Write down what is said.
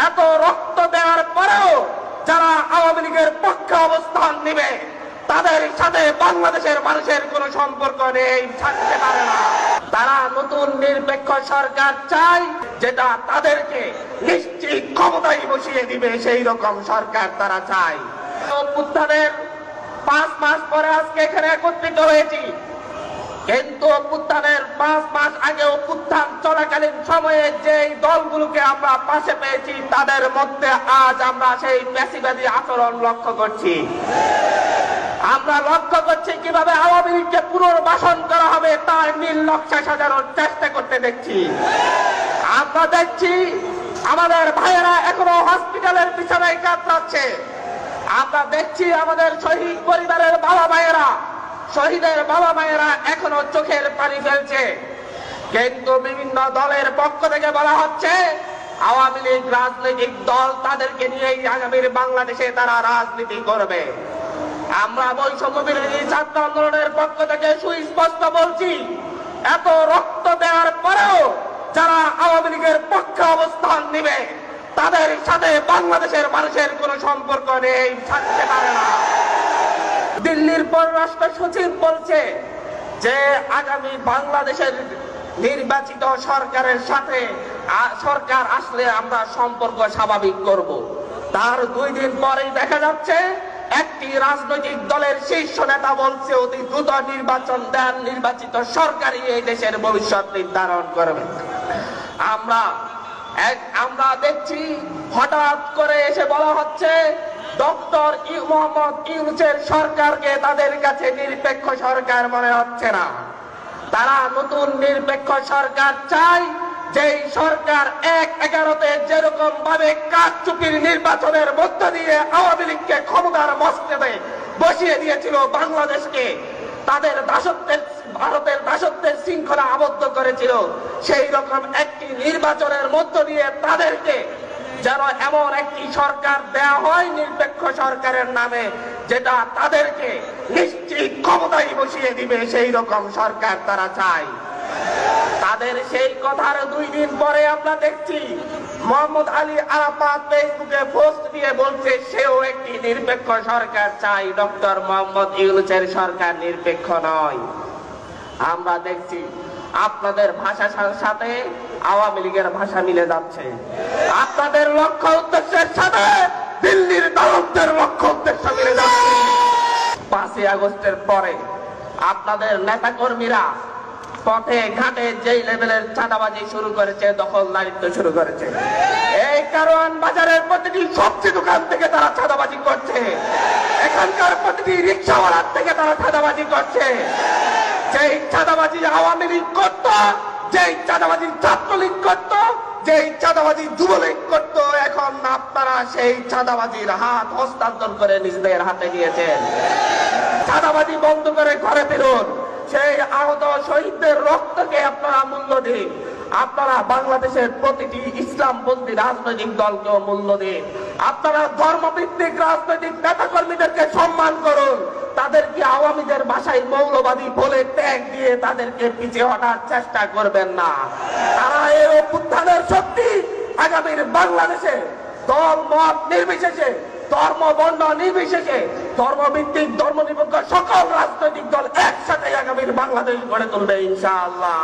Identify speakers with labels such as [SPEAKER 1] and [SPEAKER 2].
[SPEAKER 1] এত রক্ত দেওয়ার পরেও যারা আওয়ামী লীগের পক্ষে অবস্থান নেবে তাদের সাথে বাংলাদেশের মানুষের কোনো সম্পর্ক নেই, থাকতে পারে না। তারা নতুন নিরপেক্ষ সরকার চায়, যেটা তাদেরকে নিশ্চিত ক্ষমতায় বসিয়ে দিবে, সেই রকম সরকার তারা চায়। অভ্যুত্থানের 5 মাস পরে আজকে এখানে একত্রিত হয়েছি, কিন্তু অভ্যুত্থানের 5 মাস আগে অভ্যুত্থান চলাকালীন সময়ে যেই দলগুলোকে আমরা পাশে পেয়েছি তাদের মধ্যে আজ আমরা সেই প্যাসিবাদী আচরণ লক্ষ্য করছি। আমরা লক্ষ্য করছি কিভাবে আওয়ামী লীগকে পুনর্বাসন করা হবে তার নীল নকশা সাজানোর চেষ্টা করতে দেখছি। আমরা দেখছি আমাদের ভাইয়েরা এখনো হসপিটালের বিছানায় কাতরাচ্ছে। আমরা দেখছি আমাদের শহীদ পরিবারের বাবা মায়েরা, শহীদের বাবা মায়েরা এখনো চোখের পানি ফেলছে, কিন্তু বিভিন্ন দলের পক্ষ থেকে বলা হচ্ছে আওয়ামী লীগ রাজনৈতিক দল, তাদেরকে নিয়েই আগামীর বাংলাদেশে তারা রাজনীতি করবে। আমরা বৈষম্য বিরোধী ছাত্র আন্দোলনের পক্ষ থেকে সুস্পষ্ট বলছি, এত রক্ত দেওয়ার পরেও যারা আওয়ামী লীগের পক্ষে অবস্থান নেবে তাদের সাথে বাংলাদেশের মানুষের কোনো সম্পর্ক নেই, থাকতে পারে না। দিল্লির পররাষ্ট্র সচিব বলছে যে আগামী বাংলাদেশের নির্বাচিত সরকারের সাথে সরকার আসলে আমরা সম্পর্ক স্বাভাবিক করব। তার 2 দিন পরেই দেখা যাচ্ছে একটি রাজনৈতিক দলের শীর্ষ নেতা বলছে অতি দ্রুত নির্বাচন দেন, নির্বাচিত সরকারই এই দেশের ভবিষ্যৎ নির্ধারণ করবে। আমরা দেখছি হঠাৎ করে এসে বলা হচ্ছে ডক্টর মোহাম্মদ ইউনূসের সরকারকে তাদের কাছে নিরপেক্ষ সরকার মনে হচ্ছে না। তারা নতুন নিরপেক্ষ সরকার চায়, যেই সরকার 1/11-তে যেরকম ভাবে কারচুপির নির্বাচনের মধ্য দিয়ে আওয়ামী লীগকে ক্ষমতার মস্তকে বসিয়ে দিয়েছিল, বাংলাদেশকে তাদের দাসত্বের, ভারতের দাসত্বের শৃঙ্খলা আবদ্ধ করেছিল, সেই রকম একটি নির্বাচনের মধ্য দিয়ে তাদেরকে যেন এমন একটি সরকার দেয়া হয় নিরপেক্ষ সরকারের নামে, যেটা তাদেরকে নিশ্চিত ক্ষমতায় বসিয়ে দিবে, সেই রকম সরকার তারা চায়। তাদের সেই কথার 2 দিন পরে আমরা দেখছি মোহাম্মদ আলী আরাফাত ফেসবুকে পোস্ট দিয়ে বলছে সেও একটি নিরপেক্ষ সরকার চাই, ডক্টর মোহাম্মদ ইউনূসের সরকার নিরপেক্ষ নয়। আমরা দেখছি আপনাদের ভাষার সাথে আওয়ামী লীগের ভাষা মিলে যাচ্ছে, আপনাদের লক্ষ্য উদ্দেশ্যের সাথে দিল্লির দলদের লক্ষ্য উদ্দেশ্য মিলে যাচ্ছে। 5ই আগস্টের পরে আপনাদের নেতা কর্মীরা পথে ঘাটে যেই লেভেলের চাঁদাবাজি শুরু করেছে, দখলদারিত্ব শুরু করেছে, এই কারওয়ান বাজারের প্রতিটি সবজি দোকান থেকে তারা চাঁদাবাজি করছে, এখানকার প্রতিটি রিক্সাওয়ালার থেকে তারা চাঁদাবাজি করছে। যেই চাঁদাবাজি আওয়ামী লীগ করত, যেই চাঁদাবাজি ছাত্রলীগ করত, যেই চাঁদাবাজি যুবলীগ করত, এখন আপনারা সেই চাঁদাবাজির হাত হস্তান্তর করে নিজেদের হাতে নিয়েছেন। চাঁদাবাজি বন্ধ করে ঘরে ফিরুন, সেই আহত শহীদদের রক্তকে আপনারা মূল্য দিন, আপনারা বাংলাদেশের প্রতিটি ইসলামপন্থী রাজনৈতিক দলকেও মূল্য দিন, আপনারা ধর্মভিত্তিক রাজনৈতিক নেতা কর্মীদেরকে সম্মান করুন, তাদেরকে আওয়ামীদের ভাষায় মৌলবাদী বলে ট্যাগ দিয়ে তাদেরকে পিছিয়ে হটার চেষ্টা করবেন না। তারা এই অভ্যুত্থানের শক্তি আগামীর বাংলাদেশে দল মত নির্বিশেষে, ধর্ম বর্ণ নির্বিশেষে, ধর্মভিত্তিক ধর্মনিরপেক্ষ সকল রাজনৈতিক দল একসাথে আগামীর বাংলাদেশ গড়ে তুলবে ইনশাআল্লাহ।